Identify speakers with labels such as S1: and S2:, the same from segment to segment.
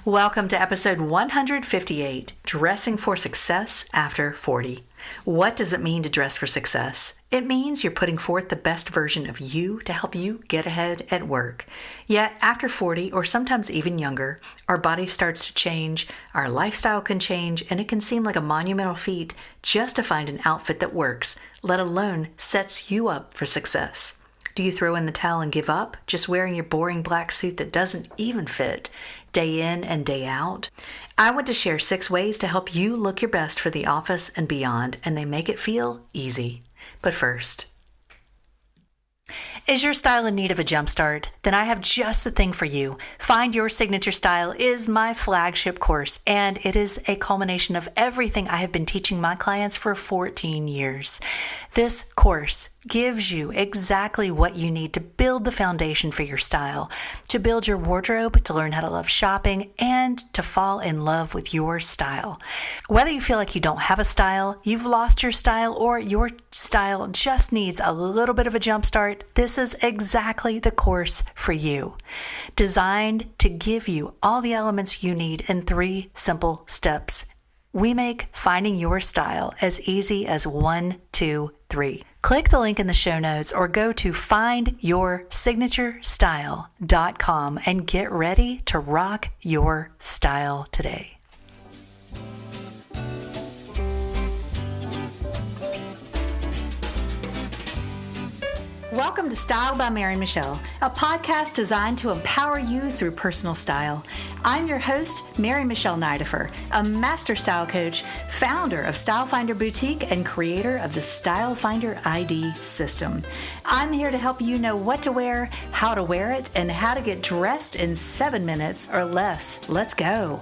S1: Welcome to episode 158, Dressing for Success After 40. What does it mean to dress for success? It means you're putting forth the best version of you to help you get ahead at work. Yet after 40, or sometimes even younger, our body starts to change, our lifestyle can change, and it can seem like a monumental feat just to find an outfit that works, let alone sets you up for success. Do you throw in the towel and give up, just wearing your boring black suit that doesn't even fit, day in and day out? I want to share 6 ways to help you look your best for the office and beyond, and they make it feel easy. But first, is your style in need of a jumpstart? Then I have just the thing for you. Find Your Signature Style is my flagship course, and it is a culmination of everything I have been teaching my clients for 14 years. This course gives you exactly what you need to build the foundation for your style, to build your wardrobe, to learn how to love shopping, and to fall in love with your style. Whether you feel like you don't have a style, you've lost your style, or your style just needs a little bit of a jump start, this is exactly the course for you. Designed to give you all the elements you need in 3 simple steps. We make finding your style as easy as 1, 2, 3. Click the link in the show notes or go to findyoursignaturesstyle.com and get ready to rock your style today. Welcome to Style by Michele, a podcast designed to empower you through personal style. I'm your host, Michele Nidifer, a master style coach, founder of Style Finder Boutique, and creator of the Style Finder ID system. I'm here to help you know what to wear, how to wear it, and how to get dressed in 7 minutes or less. Let's go.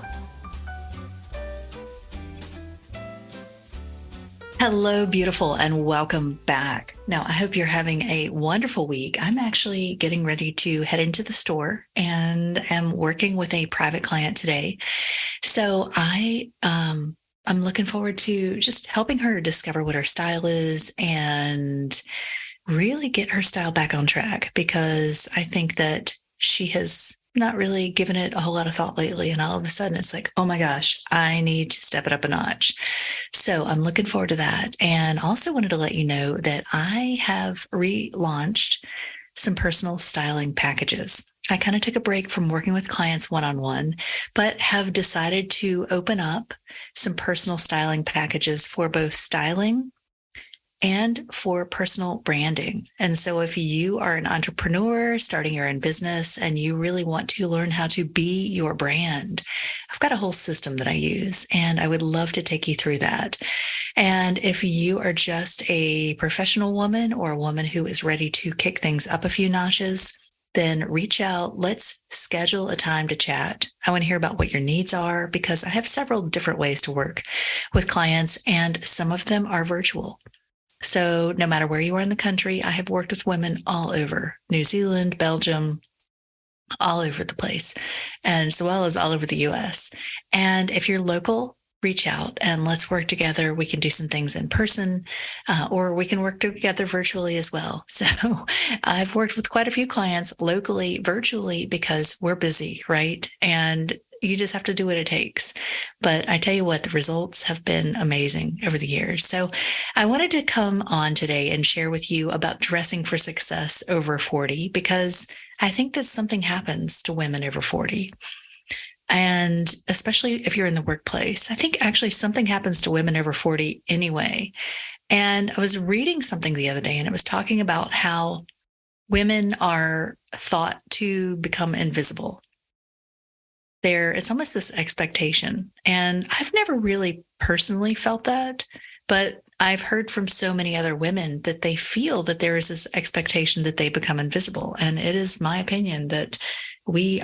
S1: Hello, beautiful, and welcome back. Now, I hope you're having a wonderful week. I'm actually getting ready to head into the store and am working with a private client today. So I'm looking forward to just helping her discover what her style is and really get her style back on track, because I think that she has not really given it a whole lot of thought lately. And all of a sudden it's like, oh my gosh, I need to step it up a notch. So I'm looking forward to that. And also wanted to let you know that I have relaunched some personal styling packages. I kind of took a break from working with clients one-on-one, but have decided to open up some personal styling packages for both styling and for personal branding. And so if you are an entrepreneur starting your own business and you really want to learn how to be your brand, I've got a whole system that I use, and I would love to take you through that. And if you are just a professional woman or a woman who is ready to kick things up a few notches, then reach out. Let's schedule a time to chat. I want to hear about what your needs are, because I have several different ways to work with clients, and some of them are virtual. So no matter where you are in the country, I have worked with women all over New Zealand, Belgium, all over the place, and as well as all over the US. And if you're local, reach out and let's work together. We can do some things in person, or we can work together virtually as well. So I've worked with quite a few clients locally, virtually, because we're busy, right? And you just have to do what it takes. But I tell you what, the results have been amazing over the years. So I wanted to come on today and share with you about dressing for success over 40, because I think that something happens to women over 40. And especially if you're in the workplace, I think actually something happens to women over 40 anyway. And I was reading something the other day, and it was talking about how women are thought to become invisible. It's almost this expectation. And I've never really personally felt that, but I've heard from so many other women that they feel that there is this expectation that they become invisible. And it is my opinion that we're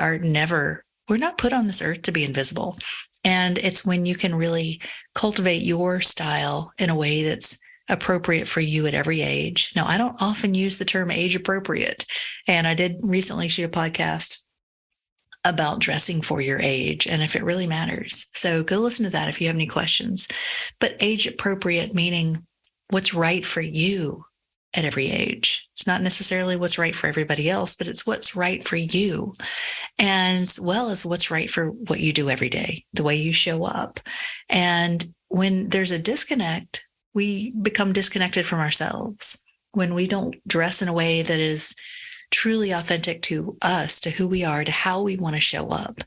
S1: not put on this earth to be invisible. And it's when you can really cultivate your style in a way that's appropriate for you at every age. Now, I don't often use the term age appropriate. And I did recently shoot a podcast about dressing for your age and if it really matters. So go listen to that if you have any questions. But age appropriate, meaning what's right for you at every age. It's not necessarily what's right for everybody else, but it's what's right for you, and as well as what's right for what you do every day, the way you show up. And when there's a disconnect, we become disconnected from ourselves. When we don't dress in a way that is truly authentic to us, to who we are, to how we want to show up,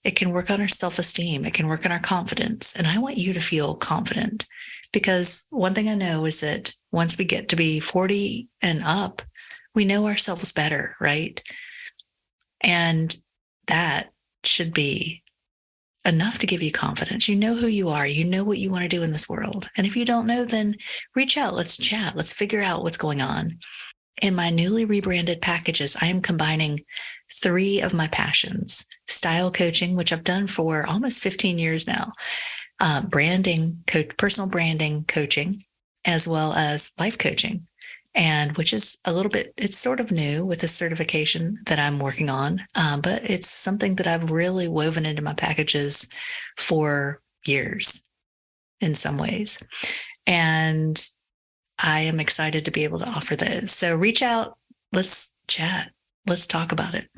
S1: it can work on our self-esteem. It can work on our confidence. And I want you to feel confident, because one thing I know is that once we get to be 40 and up, we know ourselves better, right? And that should be enough to give you confidence. You know who you are. You know what you want to do in this world. And if you don't know, then reach out. Let's chat. Let's figure out what's going on. In my newly rebranded packages, I am combining 3 of my passions: style coaching, which I've done for almost 15 years now, personal branding coaching, as well as life coaching, and which is it's sort of new with this certification that I'm working on, but it's something that I've really woven into my packages for years in some ways. And I am excited to be able to offer those. So reach out, let's chat, let's talk about it.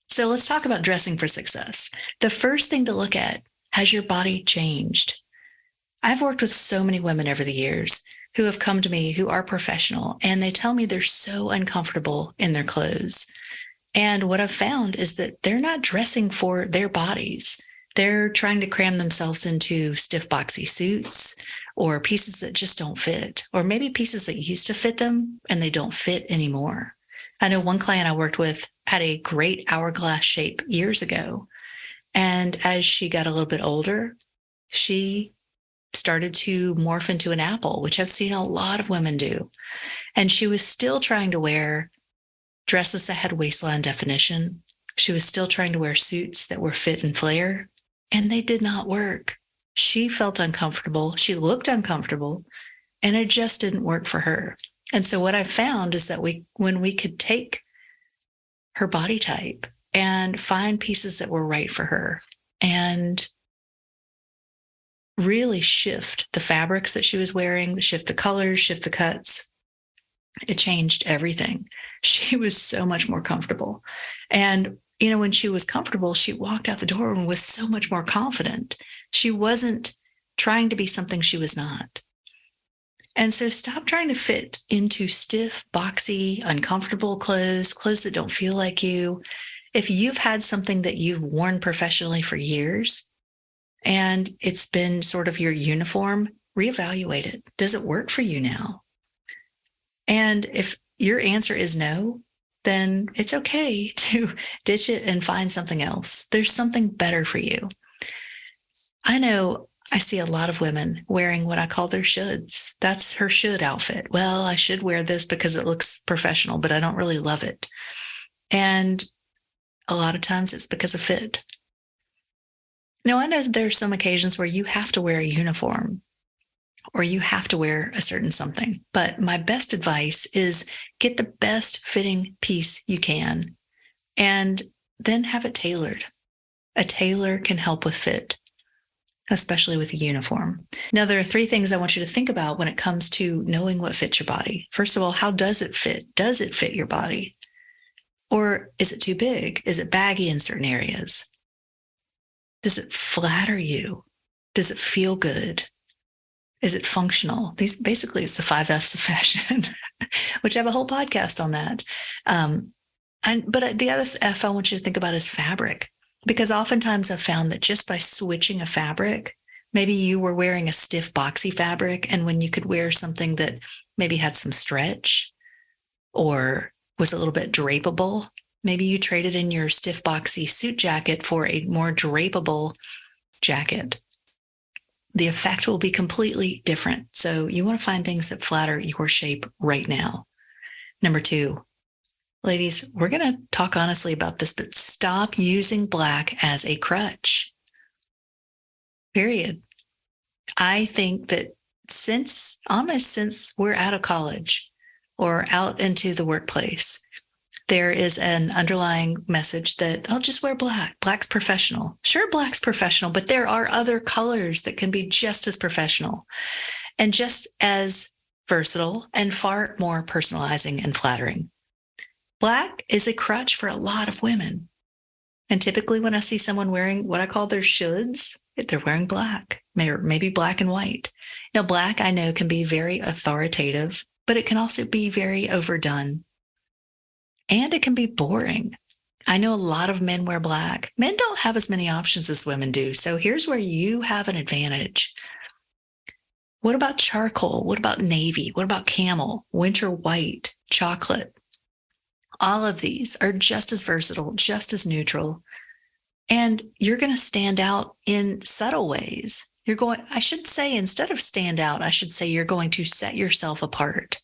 S1: So let's talk about dressing for success. The first thing to look at: has your body changed? I've worked with so many women over the years who have come to me who are professional, and they tell me they're so uncomfortable in their clothes. And what I've found is that they're not dressing for their bodies. They're trying to cram themselves into stiff, boxy suits, or pieces that just don't fit, or maybe pieces that used to fit them and they don't fit anymore. I know one client I worked with had a great hourglass shape years ago. And as she got a little bit older, she started to morph into an apple, which I've seen a lot of women do. And she was still trying to wear dresses that had waistline definition. She was still trying to wear suits that were fit and flare, and they did not work. She felt uncomfortable. She looked uncomfortable, and it just didn't work for her. And so what I found is that when we could take her body type and find pieces that were right for her and really shift the fabrics that she was wearing, shift the colors, shift the cuts, it changed everything. She was so much more comfortable. And, when she was comfortable, she walked out the door and was so much more confident. She wasn't trying to be something she was not. And so stop trying to fit into stiff, boxy, uncomfortable clothes that don't feel like you. If you've had something that you've worn professionally for years and it's been sort of your uniform, reevaluate it. Does it work for you now? And if your answer is no, then it's okay to ditch it and find something else. There's something better for you. I know I see a lot of women wearing what I call their shoulds. That's her should outfit. Well, I should wear this because it looks professional, but I don't really love it. And a lot of times it's because of fit. Now, I know there are some occasions where you have to wear a uniform or you have to wear a certain something. But my best advice is get the best fitting piece you can and then have it tailored. A tailor can help with fit, especially with a uniform. Now, there are 3 things I want you to think about when it comes to knowing what fits your body. First of all, how does it fit? Does it fit your body? Or is it too big? Is it baggy in certain areas? Does it flatter you? Does it feel good? Is it functional? Basically, it's the 5 F's of fashion, which I have a whole podcast on that. But the other F I want you to think about is fabric, because oftentimes I've found that just by switching a fabric, maybe you were wearing a stiff, boxy fabric, and when you could wear something that maybe had some stretch or was a little bit drapable, maybe you traded in your stiff, boxy suit jacket for a more drapable jacket. The effect will be completely different. So you want to find things that flatter your shape right now. Number 2, ladies, we're going to talk honestly about this, but stop using black as a crutch. Period. I think that since we're out of college or out into the workplace, there is an underlying message that I'll just wear black. Black's professional. Sure, black's professional, but there are other colors that can be just as professional and just as versatile, and far more personalizing and flattering. Black is a crutch for a lot of women. And typically when I see someone wearing what I call their shoulds, they're wearing black, maybe black and white. Now, black, I know, can be very authoritative, but it can also be very overdone. And it can be boring. I know a lot of men wear black. Men don't have as many options as women do. So here's where you have an advantage. What about charcoal? What about navy? What about camel, winter white, chocolate? All of these are just as versatile, just as neutral. And you're going to stand out in subtle ways. I should say, instead of stand out, I should say you're going to set yourself apart.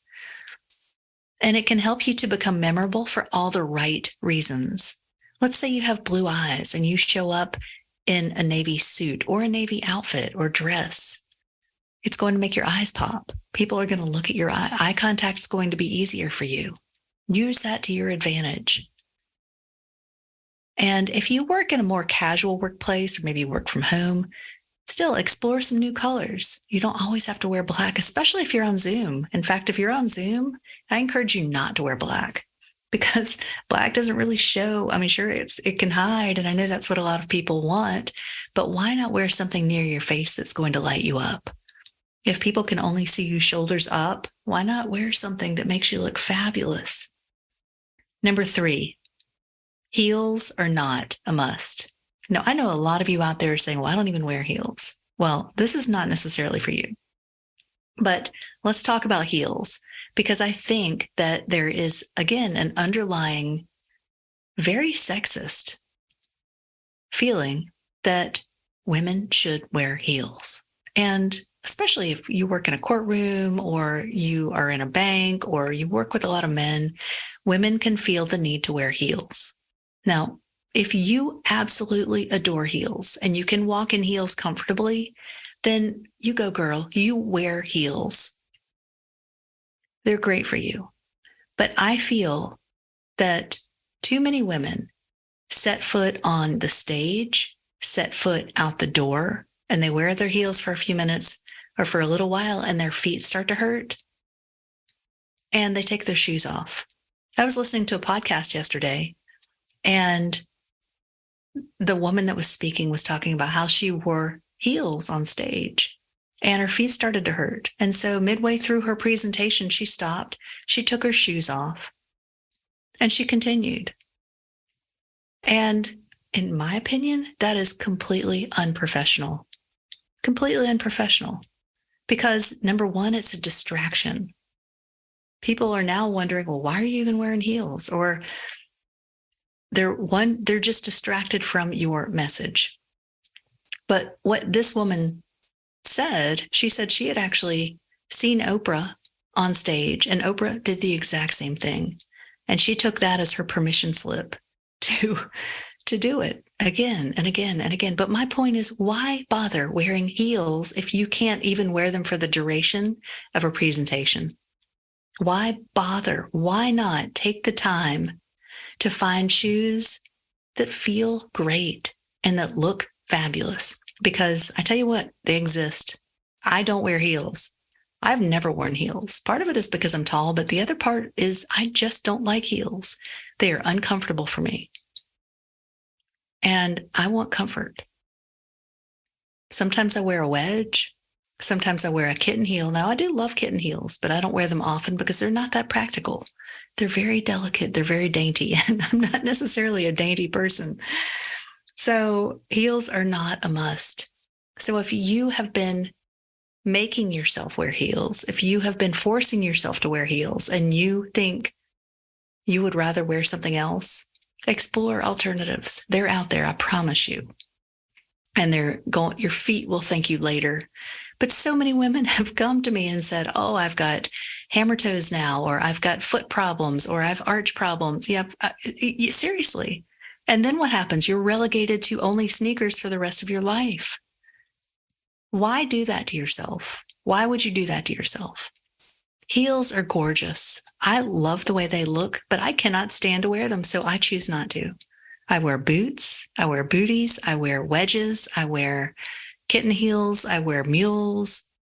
S1: And it can help you to become memorable for all the right reasons. Let's say you have blue eyes and you show up in a navy suit or a navy outfit or dress. It's going to make your eyes pop. People are going to look at your eye. Eye contact is going to be easier for you. Use that to your advantage. And if you work in a more casual workplace, or maybe you work from home, still explore some new colors. You don't always have to wear black, especially if you're on Zoom. In fact, if you're on Zoom, I encourage you not to wear black because black doesn't really show. I mean, sure, it can hide, and I know that's what a lot of people want, but why not wear something near your face that's going to light you up? If people can only see you shoulders up, why not wear something that makes you look fabulous? Number 3, heels are not a must. Now, I know a lot of you out there are saying, well, I don't even wear heels. Well, this is not necessarily for you. But let's talk about heels, because I think that there is, again, an underlying, very sexist feeling that women should wear heels. And especially if you work in a courtroom or you are in a bank or you work with a lot of men, women can feel the need to wear heels. Now, if you absolutely adore heels and you can walk in heels comfortably, then you go, girl, you wear heels. They're great for you. But I feel that too many women set foot on the stage, set foot out the door, and they wear their heels for a few minutes or for a little while, and their feet start to hurt, and they take their shoes off. I was listening to a podcast yesterday, and the woman that was speaking was talking about how she wore heels on stage, and her feet started to hurt. And so midway through her presentation, she stopped, she took her shoes off, and she continued. And in my opinion, that is completely unprofessional. Completely unprofessional. Because number one, it's a distraction. People are now wondering, well, why are you even wearing heels? Or they're just distracted from your message. But what this woman said, she said she had actually seen Oprah on stage, and Oprah did the exact same thing. And she took that as her permission slip to do it again and again and again. But my point is, why bother wearing heels if you can't even wear them for the duration of a presentation? Why bother? Why not take the time to find shoes that feel great and that look fabulous? Because I tell you what, they exist. I don't wear heels. I've never worn heels. Part of it is because I'm tall, but the other part is I just don't like heels. They are uncomfortable for me. And I want comfort. Sometimes I wear a wedge. Sometimes I wear a kitten heel. Now, I do love kitten heels, but I don't wear them often because they're not that practical. They're very delicate. They're very dainty, and I'm not necessarily a dainty person. So heels are not a must. So if you have been making yourself wear heels, if you have been forcing yourself to wear heels and you think you would rather wear something else, explore alternatives. They're out there, I promise you. And your feet will thank you later. But so many women have come to me and said, oh, I've got hammer toes now, or I've got foot problems, or I have arch problems. Yeah, seriously. And then what happens? You're relegated to only sneakers for the rest of your life. Why do that to yourself? Why would you do that to yourself? Heels are gorgeous. I love the way they look, but I cannot stand to wear them, so I choose not to. I wear boots, I wear booties, I wear wedges, I wear kitten heels, I wear mules.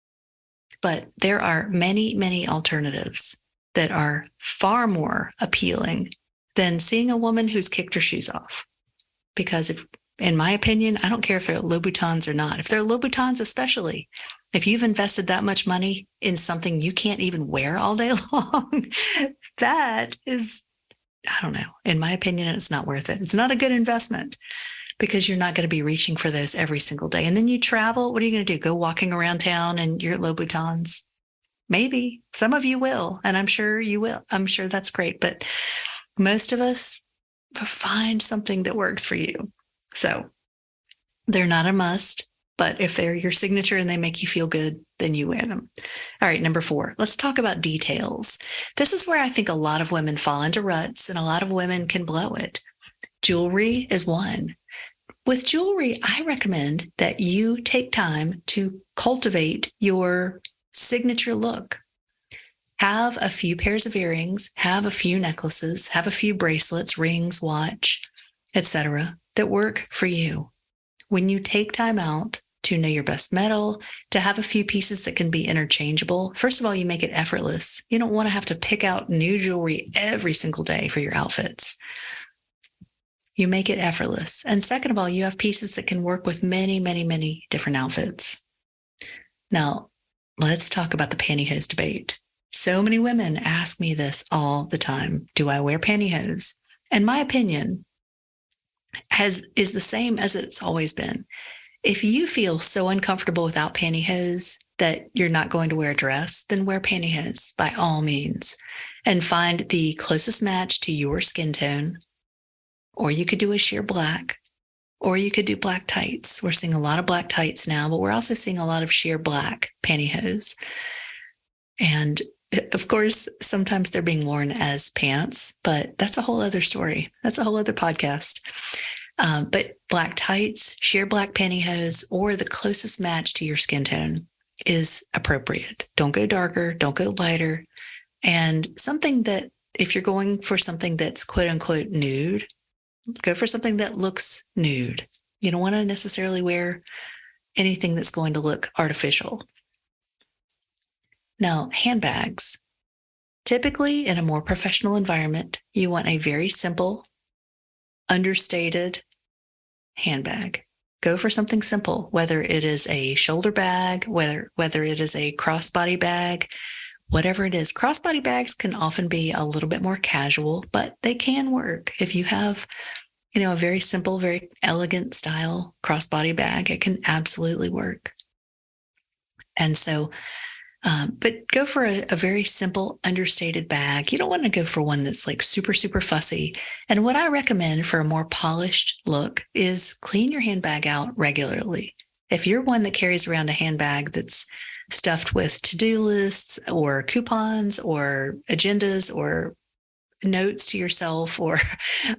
S1: But there are many, many alternatives that are far more appealing than seeing a woman who's kicked her shoes off. Because if, in my opinion, I don't care if they're Louboutins or not. If they're Louboutins, especially, if you've invested that much money in something you can't even wear all day long, that is, I don't know. In my opinion, it's not worth it. It's not a good investment because you're not going to be reaching for those every single day. And then you travel. What are you going to do? Go walking around town in your Louboutins? Maybe some of you will, and I'm sure you will. I'm sure that's great. But most of us find something that works for you. So they're not a must, but if they're your signature and they make you feel good, then you wear them. All right, number 4, let's talk about details. This is where I think a lot of women fall into ruts and a lot of women can blow it. Jewelry is one. With jewelry, I recommend that you take time to cultivate your signature look. Have a few pairs of earrings, have a few necklaces, have a few bracelets, rings, watch, etc. that work for you. When you take time out to know your best metal, to have a few pieces that can be interchangeable, first of all, you make it effortless. You don't want to have to pick out new jewelry every single day for your outfits. You make it effortless. And second of all, you have pieces that can work with many, many, many different outfits. Now, let's talk about the pantyhose debate. So many women ask me this all the time. Do I wear pantyhose? And my opinion is the same as it's always been. If you feel so uncomfortable without pantyhose that you're not going to wear a dress, then wear pantyhose by all means and find the closest match to your skin tone. Or you could do a sheer black, or you could do black tights. We're seeing a lot of black tights now, but we're also seeing a lot of sheer black pantyhose. And of course, sometimes they're being worn as pants, but that's a whole other story. That's a whole other podcast. But black tights, sheer black pantyhose, or the closest match to your skin tone is appropriate. Don't go darker, don't go lighter. And something that, if you're going for something that's quote unquote nude, go for something that looks nude. You don't want to necessarily wear anything that's going to look artificial. Now, handbags. Typically, in a more professional environment, you want a very simple, understated handbag. Go for something simple, whether it is a shoulder bag, whether it is a crossbody bag, whatever it is. Crossbody bags can often be a little bit more casual, but they can work. If you have, a very simple, very elegant style crossbody bag, it can absolutely work. And so, but go for a very simple, understated bag. You don't want to go for one that's like super, super fussy. And what I recommend for a more polished look is clean your handbag out regularly. If you're one that carries around a handbag that's stuffed with to-do lists or coupons or agendas or notes to yourself or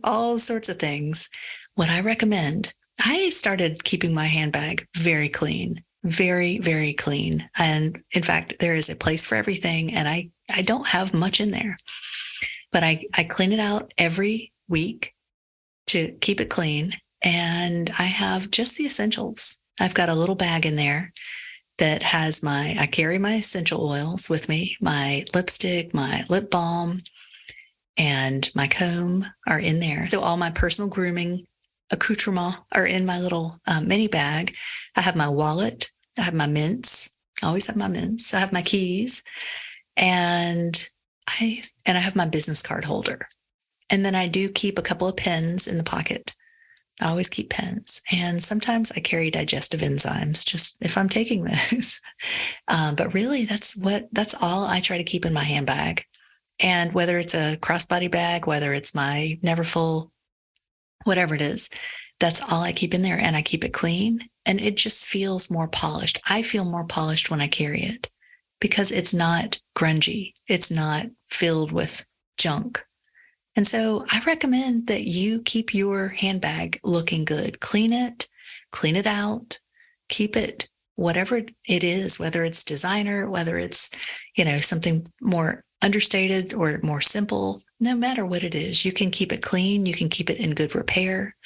S1: all sorts of things, what I recommend, I started keeping my handbag very clean. Very, very clean. And in fact, there is a place for everything. And I don't have much in there, but I clean it out every week to keep it clean. And I have just the essentials. I've got a little bag in there that has I carry my essential oils with me, my lipstick, my lip balm, and my comb are in there. So all my personal grooming accoutrements are in my little mini bag. I have my wallet. I have my mints. I always have my mints. I have my keys, and I have my business card holder. And then I do keep a couple of pens in the pocket. I always keep pens, and sometimes I carry digestive enzymes just if I'm taking those. But really, that's all I try to keep in my handbag. And whether it's a crossbody bag, whether it's my Neverfull, whatever it is, that's all I keep in there, and I keep it clean. And it just feels more polished. I feel more polished when I carry it because it's not grungy. It's not filled with junk. And so I recommend that you keep your handbag looking good. Clean it out, keep it whatever it is, whether it's designer, whether it's, something more understated or more simple, no matter what it is, you can keep it clean. You can keep it in good repair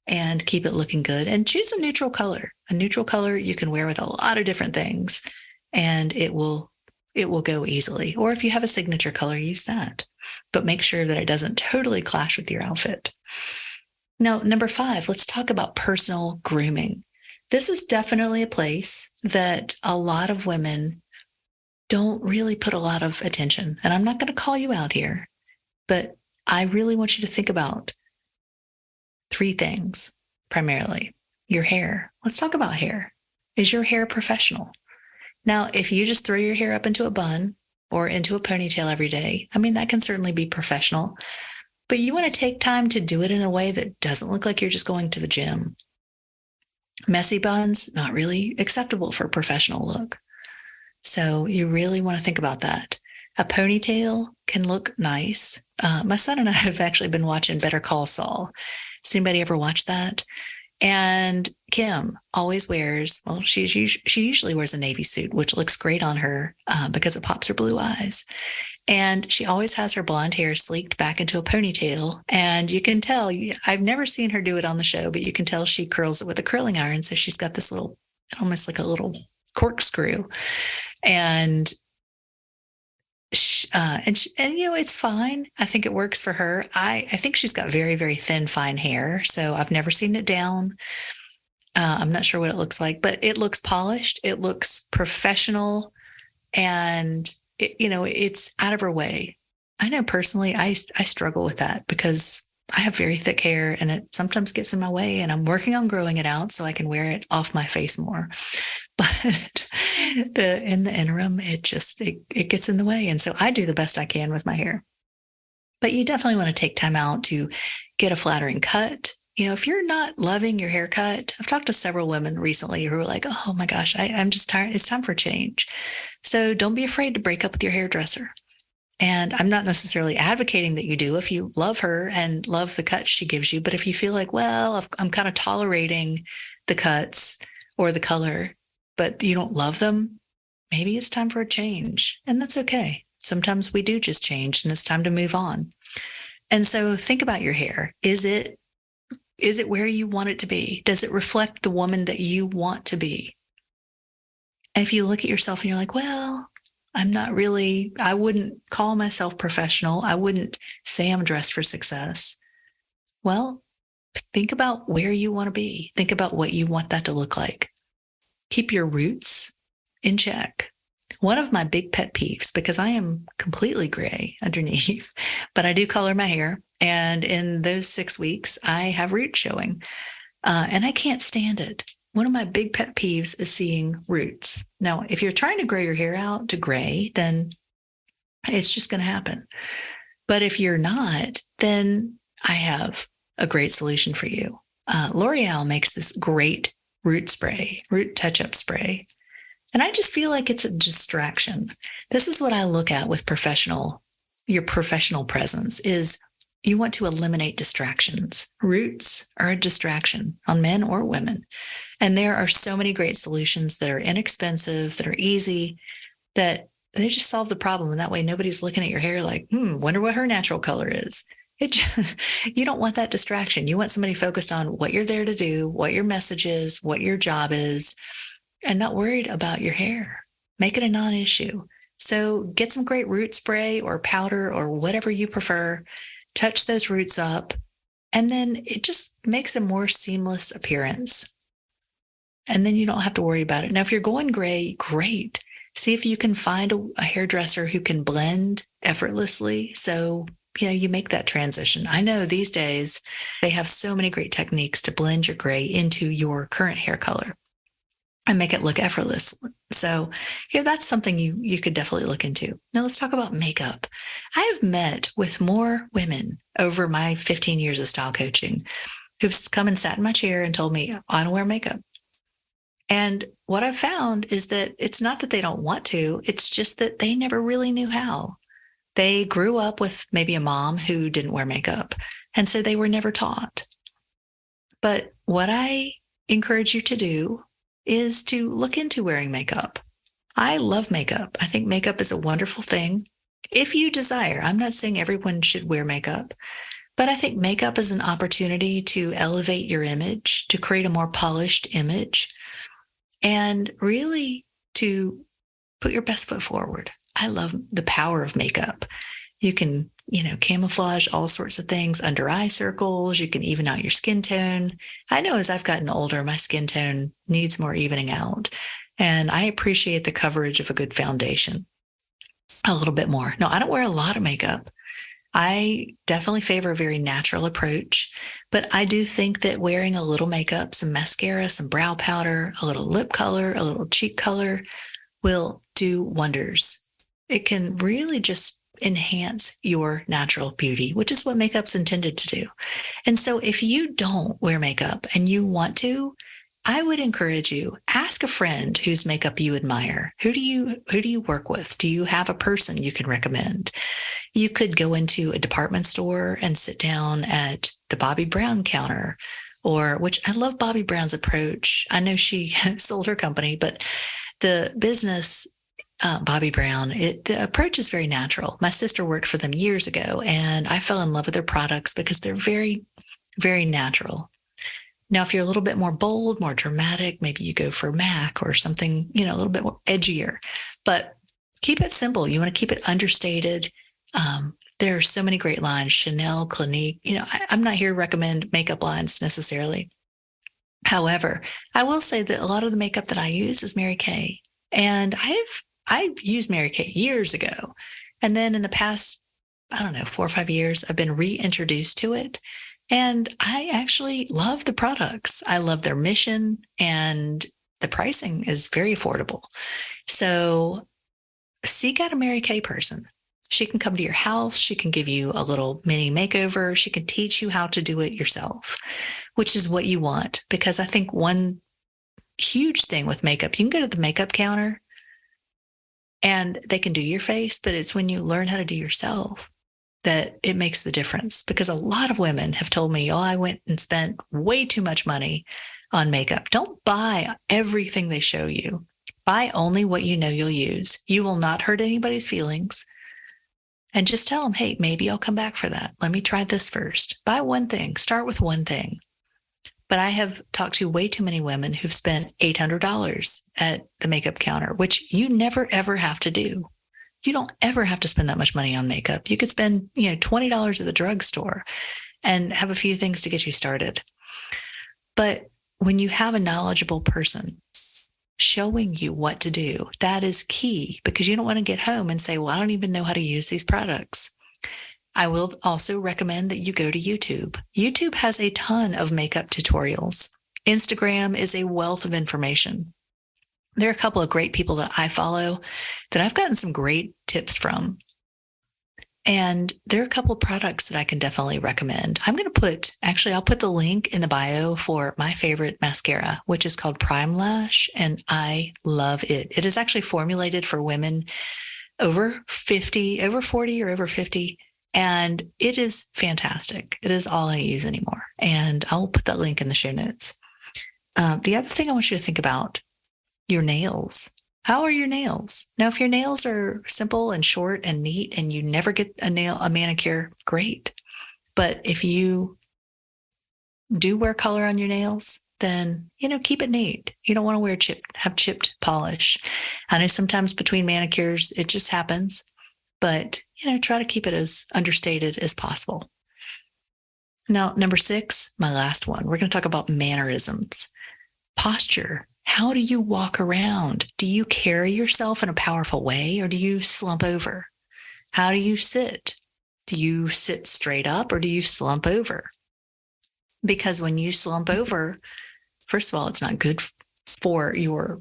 S1: and keep it looking good, and choose a neutral color. A neutral color you can wear with a lot of different things and it will go easily. Or if you have a signature color, use that. But make sure that it doesn't totally clash with your outfit. Now, number 5, let's talk about personal grooming. This is definitely a place that a lot of women don't really put a lot of attention. And I'm not going to call you out here, but I really want you to think about 3 things primarily. Your hair. Let's talk about hair. Is your hair professional? Now, if you just throw your hair up into a bun or into a ponytail every day, I mean, that can certainly be professional, but you want to take time to do it in a way that doesn't look like you're just going to the gym. Messy buns, not really acceptable for a professional look. So you really want to think about that. A ponytail can look nice. My son and I have actually been watching Better Call Saul. Has anybody ever watched that? And Kim always wears, well, she usually wears a navy suit, which looks great on her because it pops her blue eyes. And she always has her blonde hair sleeked back into a ponytail. And you can tell, I've never seen her do it on the show, but you can tell she curls it with a curling iron. So she's got this little, almost like a little corkscrew. And it's fine. I think it works for her. I think she's got very, very thin, fine hair. So I've never seen it down. I'm not sure what it looks like, but it looks polished. It looks professional, and it's out of her way. I know personally, I struggle with that because I have very thick hair and it sometimes gets in my way, and I'm working on growing it out so I can wear it off my face more. But in the interim, it gets in the way. And so I do the best I can with my hair. But you definitely want to take time out to get a flattering cut. If you're not loving your haircut, I've talked to several women recently who are like, oh my gosh, I'm just tired. It's time for a change. So don't be afraid to break up with your hairdresser. And I'm not necessarily advocating that you do if you love her and love the cuts she gives you. But if you feel like, well, I'm kind of tolerating the cuts or the color, but you don't love them, maybe it's time for a change. And that's okay. Sometimes we do just change and it's time to move on. And so think about your hair. Is it where you want it to be? Does it reflect the woman that you want to be? If you look at yourself and you're like, well, I wouldn't call myself professional. I wouldn't say I'm dressed for success. Well, think about where you want to be. Think about what you want that to look like. Keep your roots in check. One of my big pet peeves, because I am completely gray underneath, but I do color my hair. And in those 6 weeks, I have roots showing. And I can't stand it. One of my big pet peeves is seeing roots. Now, if you're trying to grow your hair out to gray, then it's just going to happen. But if you're not, then I have a great solution for you. L'Oreal makes this great root touch-up spray. And I just feel like it's a distraction. This is what I look at with your professional presence is you want to eliminate distractions. Roots are a distraction on men or women. And there are so many great solutions that are inexpensive, that are easy, that they just solve the problem. And that way nobody's looking at your hair like, wonder what her natural color is. You don't want that distraction. You want somebody focused on what you're there to do, what your message is, what your job is, and not worried about your hair. Make it a non-issue. So get some great root spray or powder or whatever you prefer. Touch those roots up, and then it just makes a more seamless appearance. And then you don't have to worry about it. Now, if you're going gray, great. See if you can find a hairdresser who can blend effortlessly. So, you make that transition. I know these days they have so many great techniques to blend your gray into your current hair color and make it look effortless. So, that's something you could definitely look into. Now let's talk about makeup. I have met with more women over my 15 years of style coaching who've come and sat in my chair and told me, I don't wear makeup. And what I've found is that it's not that they don't want to, it's just that they never really knew how. They grew up with maybe a mom who didn't wear makeup, and so they were never taught. But what I encourage you to do is to look into wearing makeup. I love makeup. I think makeup is a wonderful thing. If you desire, I'm not saying everyone should wear makeup, but I think makeup is an opportunity to elevate your image, to create a more polished image, and really to put your best foot forward. I love the power of makeup. You can, camouflage all sorts of things under eye circles. You can even out your skin tone. I know as I've gotten older, my skin tone needs more evening out. And I appreciate the coverage of a good foundation a little bit more. No, I don't wear a lot of makeup. I definitely favor a very natural approach, but I do think that wearing a little makeup, some mascara, some brow powder, a little lip color, a little cheek color will do wonders. It can really just enhance your natural beauty, which is what makeup's intended to do. And so if you don't wear makeup and you want to, I would encourage you, ask a friend whose makeup you admire. Who do you work with? Do you have a person you can recommend? You could go into a department store and sit down at the Bobbi Brown counter, which I love Bobbi Brown's approach. I know she sold her company, but the business, Bobbi Brown, the approach is very natural. My sister worked for them years ago, and I fell in love with their products because they're very, very natural. Now, if you're a little bit more bold, more dramatic, maybe you go for MAC or something, a little bit more edgier, but keep it simple. You want to keep it understated. There are so many great lines, Chanel, Clinique. I'm not here to recommend makeup lines necessarily. However, I will say that a lot of the makeup that I use is Mary Kay. And I've used Mary Kay years ago. And then in the past, 4 or 5 years, I've been reintroduced to it. And I actually love the products. I love their mission, and the pricing is very affordable. So seek out a Mary Kay person. She can come to your house. She can give you a little mini makeover. She can teach you how to do it yourself, which is what you want. Because I think one huge thing with makeup, you can go to the makeup counter and they can do your face, but it's when you learn how to do yourself that it makes the difference. Because a lot of women have told me, I went and spent way too much money on makeup. Don't buy everything they show you. Buy only what you know you'll use. You will not hurt anybody's feelings. And just tell them, hey, maybe I'll come back for that. Let me try this first. Buy one thing. Start with one thing. But I have talked to way too many women who've spent $800 at the makeup counter, which you never, ever have to do. You don't ever have to spend that much money on makeup. You could spend, $20 at the drugstore and have a few things to get you started. But when you have a knowledgeable person showing you what to do, that is key, because you don't want to get home and say, I don't even know how to use these products. I will also recommend that you go to YouTube. YouTube has a ton of makeup tutorials. Instagram is a wealth of information. There are a couple of great people that I follow that I've gotten some great tips from. And there are a couple of products that I can definitely recommend. I'll put the link in the bio for my favorite mascara, which is called Prime Lash. And I love it. It is actually formulated for women over 40 or over 50. And it is fantastic. It is all I use anymore. And I'll put that link in the show notes. The other thing I want you to think about, your nails. How are your nails? Now, if your nails are simple and short and neat and you never get a manicure, great. But if you do wear color on your nails, then, keep it neat. You don't want to have chipped polish. I know sometimes between manicures, it just happens, but, try to keep it as understated as possible. Now, number 6, my last one, we're going to talk about mannerisms. Posture. How do you walk around? Do you carry yourself in a powerful way, or do you slump over? How do you sit? Do you sit straight up, or do you slump over? Because when you slump over, first of all, it's not good for your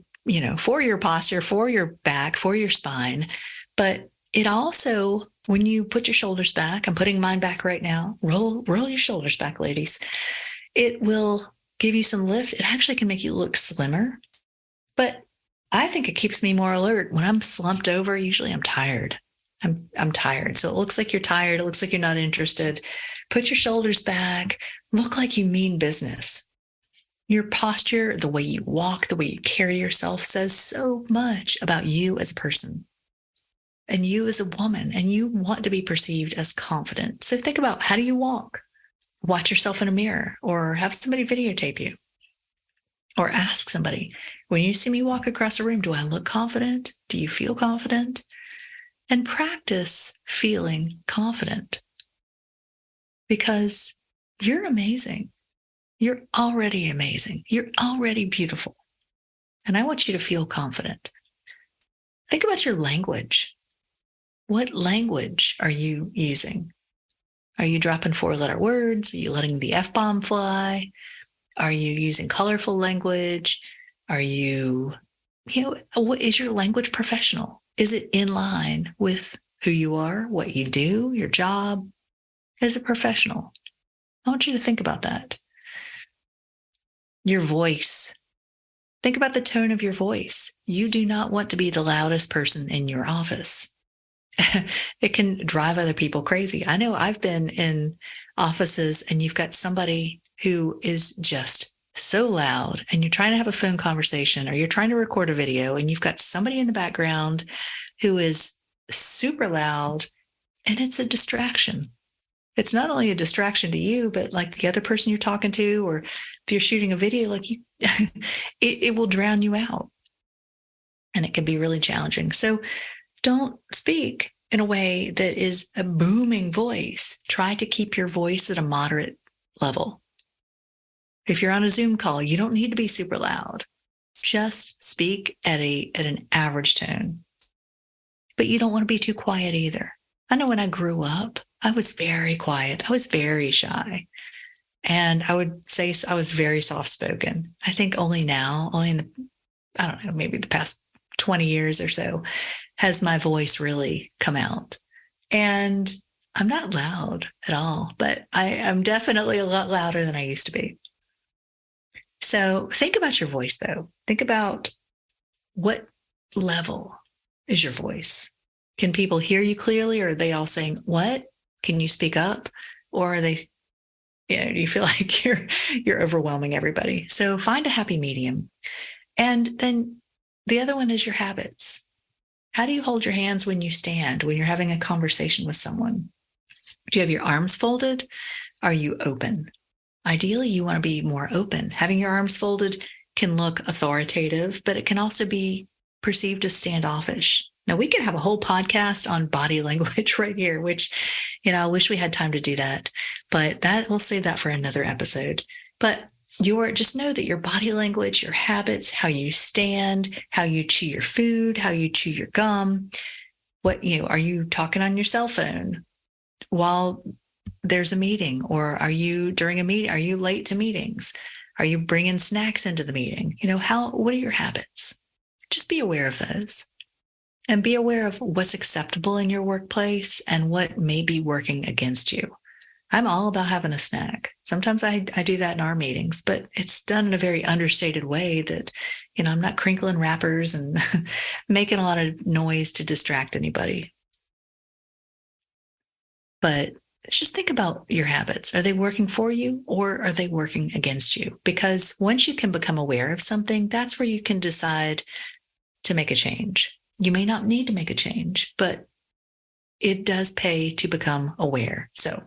S1: posture, for your back, for your spine. But it also, when you put your shoulders back, I'm putting mine back right now, roll your shoulders back, ladies. It will give you some lift. It actually can make you look slimmer, but I think it keeps me more alert. When I'm slumped over, usually I'm tired. I'm tired. So it looks like you're tired. It looks like you're not interested. Put your shoulders back. Look like you mean business. Your posture, the way you walk, the way you carry yourself says so much about you as a person and you as a woman, and you want to be perceived as confident. So think about, how do you walk? Watch yourself in a mirror or have somebody videotape you. Or ask somebody, when you see me walk across a room, do I look confident? Do you feel confident? And practice feeling confident, because you're amazing. You're already amazing. You're already beautiful. And I want you to feel confident. Think about your language. What language are you using? Are you dropping 4-letter words? Are you letting the F-bomb fly? Are you using colorful language? Are you, is your language professional? Is it in line with who you are, what you do, your job? Is it professional? I want you to think about that. Your voice. Think about the tone of your voice. You do not want to be the loudest person in your office. It can drive other people crazy. I know I've been in offices and you've got somebody who is just so loud, and you're trying to have a phone conversation or you're trying to record a video, and you've got somebody in the background who is super loud, and it's a distraction. It's not only a distraction to you, but like the other person you're talking to, or if you're shooting a video, like it will drown you out, and it can be really challenging. So don't speak in a way that is a booming voice. Try to keep your voice at a moderate level. If you're on a Zoom call, you don't need to be super loud. Just speak at an average tone. But you don't want to be too quiet either. I know when I grew up, I was very quiet. I was very shy. And I would say I was very soft-spoken. I think only in the, I don't know, maybe the past 20 years or so, has my voice really come out. And I'm not loud at all, but I'm definitely a lot louder than I used to be. So think about your voice, though. Think about what level is your voice. Can people hear you clearly, or are they all saying, what? Can you speak up? Or are they, do you feel like you're overwhelming everybody? So find a happy medium. And then the other one is your habits. How do you hold your hands when you stand, when you're having a conversation with someone? Do you have your arms folded? Are you open? Ideally, you want to be more open. Having your arms folded can look authoritative, but it can also be perceived as standoffish. Now, we could have a whole podcast on body language right here, which, I wish we had time to do that, but we'll save that for another episode. But just know that your body language, your habits, how you stand, how you chew your food, how you chew your gum, are you talking on your cell phone while there's a meeting, or during a meeting, are you late to meetings? Are you bringing snacks into the meeting? What are your habits? Just be aware of those, and be aware of what's acceptable in your workplace and what may be working against you. I'm all about having a snack. Sometimes I do that in our meetings, but it's done in a very understated way that, I'm not crinkling wrappers and making a lot of noise to distract anybody. But just think about your habits. Are they working for you, or are they working against you? Because once you can become aware of something, that's where you can decide to make a change. You may not need to make a change, but it does pay to become aware. So,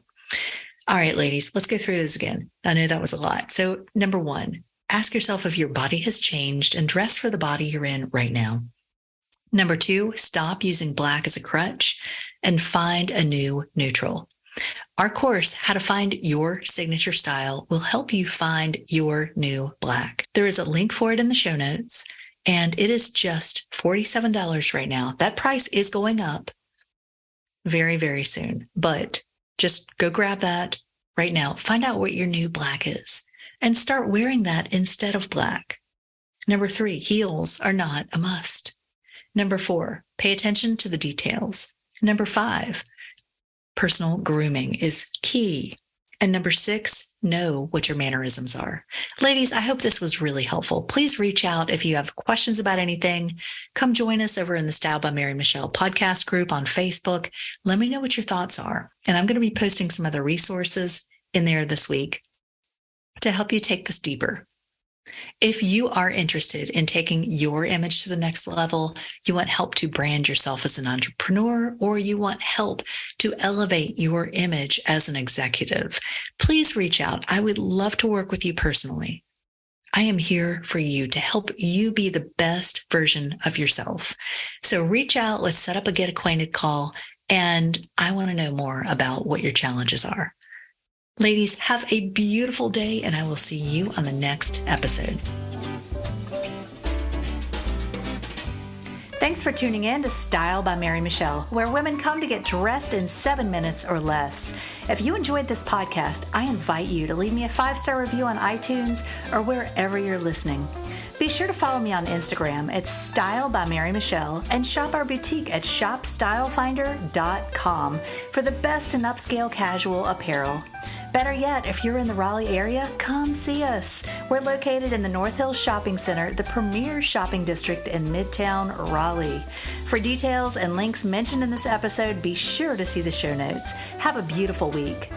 S1: all right, ladies, let's go through this again. I know that was a lot. So, number 1, ask yourself if your body has changed and dress for the body you're in right now. Number 2, stop using black as a crutch and find a new neutral. Our course, How to Find Your Signature Style, will help you find your new black. There is a link for it in the show notes, and it is just $47 right now. That price is going up very, very soon, but just go grab that right now. Find out what your new black is and start wearing that instead of black. Number 3, heels are not a must. Number 4, pay attention to the details. Number 5, personal grooming is key. And number 6, know what your mannerisms are. Ladies, I hope this was really helpful. Please reach out if you have questions about anything. Come join us over in the Style by Mary Michele podcast group on Facebook. Let me know what your thoughts are. And I'm going to be posting some other resources in there this week to help you take this deeper. If you are interested in taking your image to the next level, you want help to brand yourself as an entrepreneur, or you want help to elevate your image as an executive, please reach out. I would love to work with you personally. I am here for you to help you be the best version of yourself. So reach out, let's set up a get acquainted call, and I want to know more about what your challenges are. Ladies, have a beautiful day, and I will see you on the next episode. Thanks for tuning in to Style by Mary Michele, where women come to get dressed in 7 minutes or less. If you enjoyed this podcast, I invite you to leave me a 5-star review on iTunes or wherever you're listening. Be sure to follow me on Instagram at Style by Mary Michele and shop our boutique at shopstylefinder.com for the best in upscale casual apparel. Better yet, if you're in the Raleigh area, come see us. We're located in the North Hills Shopping Center, the premier shopping district in Midtown Raleigh. For details and links mentioned in this episode, be sure to see the show notes. Have a beautiful week.